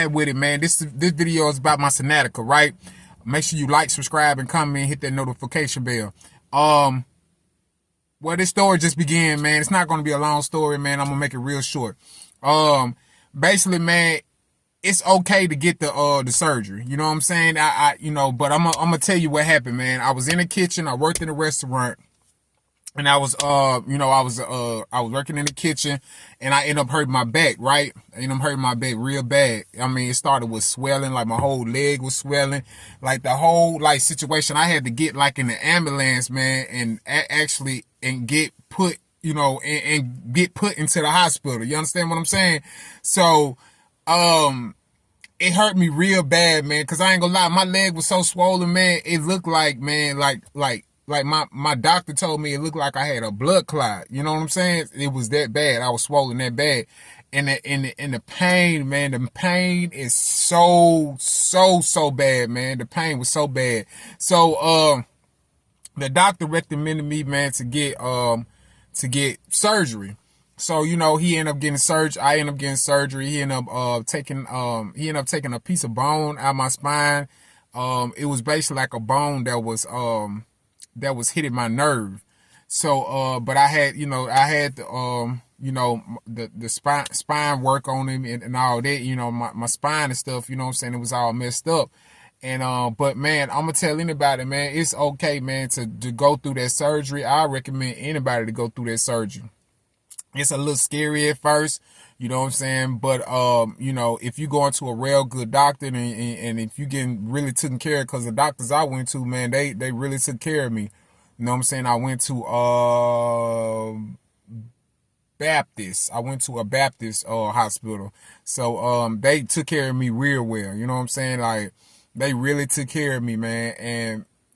with it, man. This video is about my Sciatica, right? Make sure you like, subscribe, and comment, hit that notification bell. Well, this story just began, man. It's not gonna be a long story, man. I'm gonna make it real short. Basically, man, it's okay to get the surgery. You know what I'm saying? But I'm gonna tell you what happened, man. I was in the kitchen. I worked in a restaurant. And I was working in the kitchen, and I ended up hurting my back, right? I ended up hurting my back real bad. I mean, it started with swelling, like my whole leg was swelling, like the whole like situation. I had to get like in the ambulance, man, and actually get put, and get put into the hospital. You understand what I'm saying? So, it hurt me real bad, man, cause I ain't gonna lie, my leg was so swollen, man. It looked like, man, like my doctor told me it looked like I had a blood clot. You know what I'm saying? It was that bad. I was swollen that bad. And the pain, man, the pain is so bad, man. The pain was so bad. So, the doctor recommended me, man, to get surgery. So, he ended up getting surgery. I ended up getting surgery. He ended up taking a piece of bone out of my spine. It was basically like a bone that was hitting my nerve. So, but I had the spine work on him and all that, my spine and stuff, you know what I'm saying? It was all messed up. And, but man, I'm gonna tell anybody, man, it's okay, man, to go through that surgery. I recommend anybody to go through that surgery. It's a little scary at first, you know what I'm saying? But, if you go into a real good doctor and if you getting really taken care of, because the doctors I went to, man, they really took care of me. You know what I'm saying? I went to a Baptist hospital. So they took care of me real well. You know what I'm saying? Like, they really took care of me, man.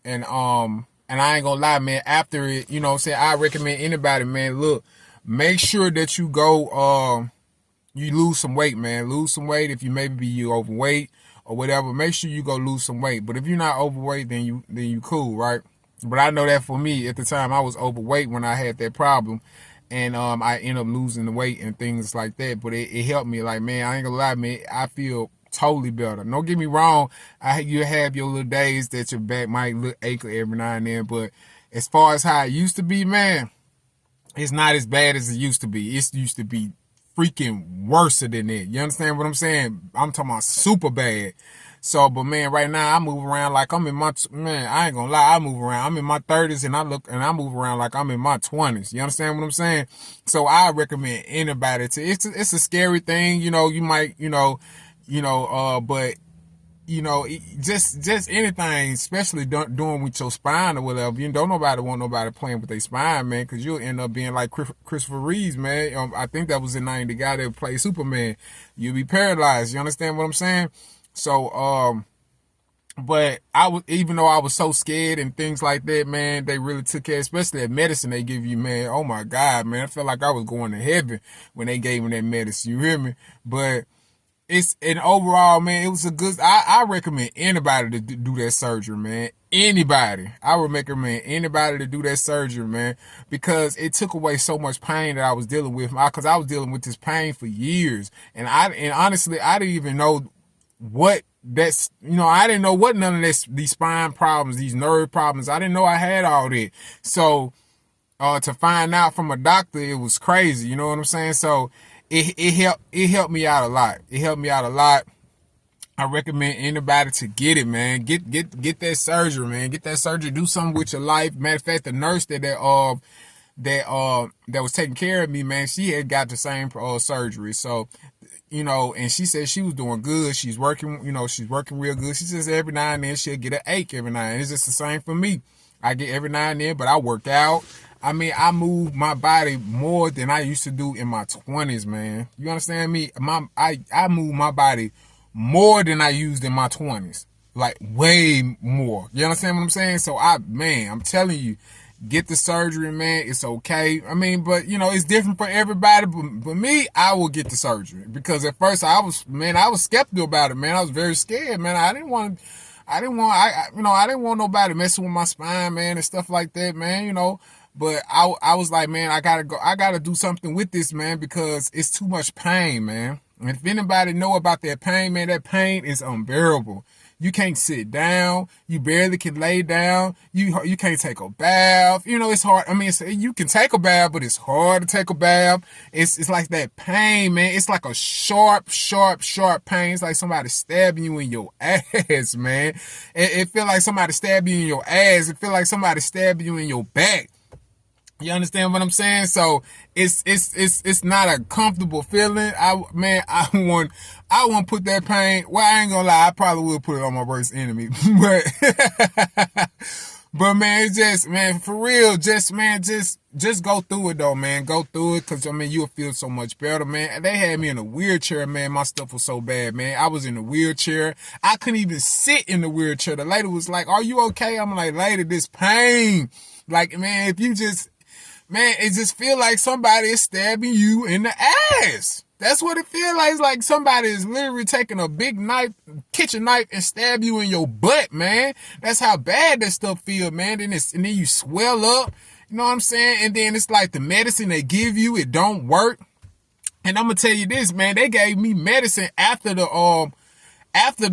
And I ain't gonna lie, man, after it, you know what I'm saying, I recommend anybody, man, look, make sure that you go you lose some weight, man. Lose some weight. If you overweight or whatever, make sure you go lose some weight. But if you're not overweight, then you cool, right? But I know that for me, at the time, I was overweight when I had that problem. And I ended up losing the weight and things like that. But it helped me. Like, man, I ain't gonna lie, man, I feel totally better. Don't get me wrong. You have your little days that your back might look ache every now and then. But as far as how it used to be, man, it's not as bad as it used to be. It used to be freaking worse than that. You understand what I'm saying? I'm talking about super bad. So, but man, right now I move around like I'm in my, man, I ain't gonna lie, I move around. I'm in my 30s and I move around like I'm in my 20s. You understand what I'm saying? So I recommend anybody to, it's a scary thing, you might, but just anything, especially doing with your spine or whatever. Don't nobody want nobody playing with their spine, man, because you'll end up being like Christopher Reeves, man. I think that was the name, the guy that played Superman. You'll be paralyzed. You understand what I'm saying? So, but even though I was so scared and things like that, man, they really took care, especially that medicine they give you, man. Oh my God, man, I felt like I was going to heaven when they gave me that medicine. You hear me? But and overall, man, it was a good, I recommend anybody to do that surgery, man. Anybody. I would recommend anybody to do that surgery, man, because it took away so much pain that I was dealing with. Because I was dealing with this pain for years. And honestly, I didn't even know what I didn't know what none of these spine problems, these nerve problems, I didn't know I had all that. So, to find out from a doctor, it was crazy. You know what I'm saying? So, it helped me out a lot. It helped me out a lot. I recommend anybody to get it, man. Get that surgery, man. Get that surgery. Do something with your life. Matter of fact, the nurse that was taking care of me, man, she had got the same surgery. So, and she said she was doing good. She's working, she's working real good. She says every now and then she'll get an ache every now and then. It's just the same for me. I get every now and then, but I work out. I mean, I move my body more than I used to do in my 20s, man. You understand me? I move my body more than I used in my 20s. Like, way more. You understand what I'm saying? So, I'm telling you, get the surgery, man. It's okay. I mean, but, it's different for everybody. But me, I will get the surgery. Because at first, I was skeptical about it, man. I was very scared, man. I didn't want nobody messing with my spine, man, and stuff like that, man, But I was like, man, I gotta do something with this, man, because it's too much pain, man. And if anybody know about that pain, man, that pain is unbearable. You can't sit down. You barely can lay down. You can't take a bath. You know, it's hard. I mean, you can take a bath, but it's hard to take a bath. It's like that pain, man. It's like a sharp, sharp, sharp pain. It's like somebody stabbing you in your ass, man. It feel like somebody stabbing you in your ass. It feel like somebody stabbing you in your back. You understand what I'm saying? So it's not a comfortable feeling. I want to put that pain. Well, I ain't gonna lie, I probably will put it on my worst enemy. But man, it's just, man, for real, just go through it though, man. Go through it, cause I mean you'll feel so much better, man. They had me in a wheelchair, man. My stuff was so bad, man. I was in a wheelchair. I couldn't even sit in the wheelchair. The lady was like, "Are you okay?" I'm like, "Lady, this pain." Like, man, if you just, man, it just feel like somebody is stabbing you in the ass. That's what it feels like. It's like somebody is literally taking a big knife, kitchen knife, and stab you in your butt, man. That's how bad that stuff feel, man. And then you swell up. You know what I'm saying? And then it's like the medicine they give you, it don't work. And I'm gonna tell you this, man. They gave me medicine after the after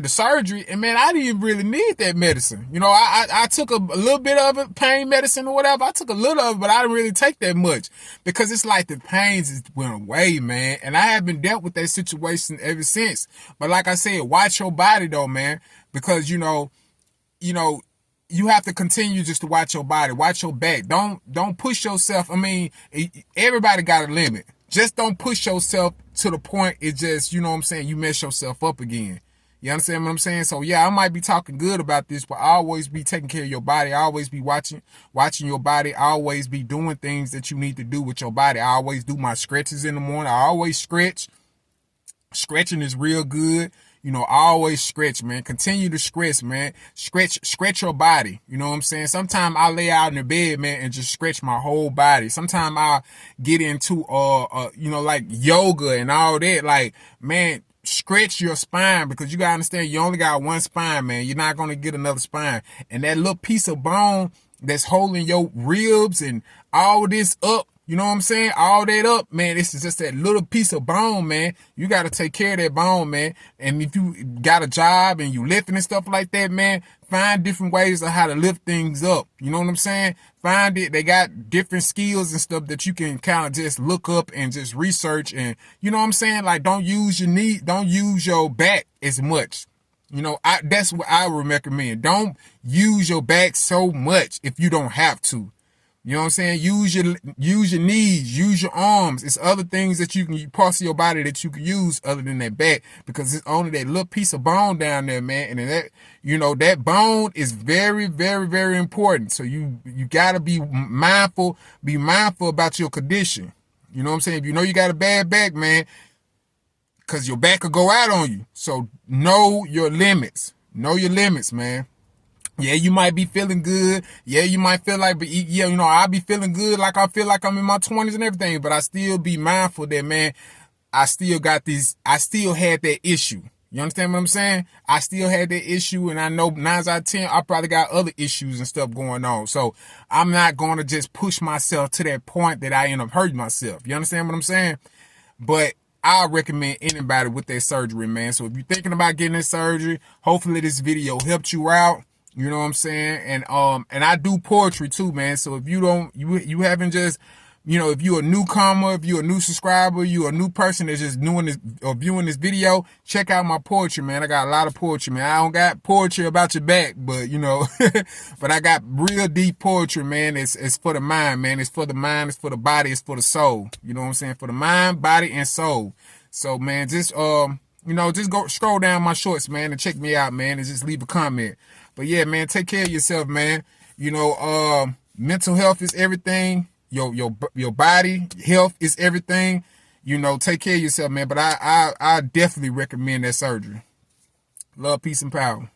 the surgery, and man, I didn't really need that medicine. You know, I took a little bit of it, pain medicine or whatever. I took a little of it, but I didn't really take that much because it's like the pains just went away, man. And I haven't dealt with that situation ever since. But like I said, watch your body though, man, because you have to continue just to watch your body, watch your back. Don't push yourself. I mean, everybody got a limit. Just don't push yourself to the point it just, you know what I'm saying, you mess yourself up again. You understand what I'm saying? So yeah, I might be talking good about this, but I always be taking care of your body. I always be watching your body. I always be doing things that you need to do with your body. I always do my stretches in the morning. I always stretch. Stretching is real good. You know, I always stretch, man. Continue to stretch, man. Stretch your body. You know what I'm saying? Sometimes I lay out in the bed, man, and just stretch my whole body. Sometimes I get into, like yoga and all that. Like, man, stretch your spine, because you gotta understand you only got one spine, man. You're not gonna get another spine. And that little piece of bone that's holding your ribs and all this up, you know what I'm saying? All that up, man. This is just that little piece of bone, man. You got to take care of that bone, man. And if you got a job and you lifting and stuff like that, man, find different ways of how to lift things up. You know what I'm saying? Find it. They got different skills and stuff that you can kind of just look up and just research. And you know what I'm saying? Like, don't use your knee, don't use your back as much. You know, that's what I would recommend. Don't use your back so much if you don't have to. You know what I'm saying? Use your knees, use your arms. It's other things that parts of your body that you can use other than that back, because it's only that little piece of bone down there, man. And that bone is very, very, very important. So you gotta be mindful about your condition. You know what I'm saying? If you know you got a bad back, man, cause your back will go out on you. So know your limits. Know your limits, man. Yeah, you might be feeling good. Yeah, you might feel like, but yeah, I'll be feeling good. Like I feel like I'm in my 20s and everything, but I still be mindful that, man, I still had that issue. You understand what I'm saying? I still had that issue, and I know 9 out of 10, I probably got other issues and stuff going on. So I'm not going to just push myself to that point that I end up hurting myself. You understand what I'm saying? But I recommend anybody with that surgery, man. So if you're thinking about getting that surgery, hopefully this video helped you out. You know what I'm saying? And I do poetry too, man. So if you haven't just, if you're a newcomer, if you're a new subscriber, you're a new person that's just doing this or viewing this video, check out my poetry, man. I got a lot of poetry, man. I don't got poetry about your back, but but I got real deep poetry, man. It's for the mind, man. It's for the mind, it's for the body, it's for the soul. You know what I'm saying? For the mind, body, and soul. So, man, just just go scroll down my shorts, man, and check me out, man, and just leave a comment. But yeah, man, take care of yourself, man. Mental health is everything. Your body health is everything. Take care of yourself, man. But I definitely recommend that surgery. Love, peace, and power.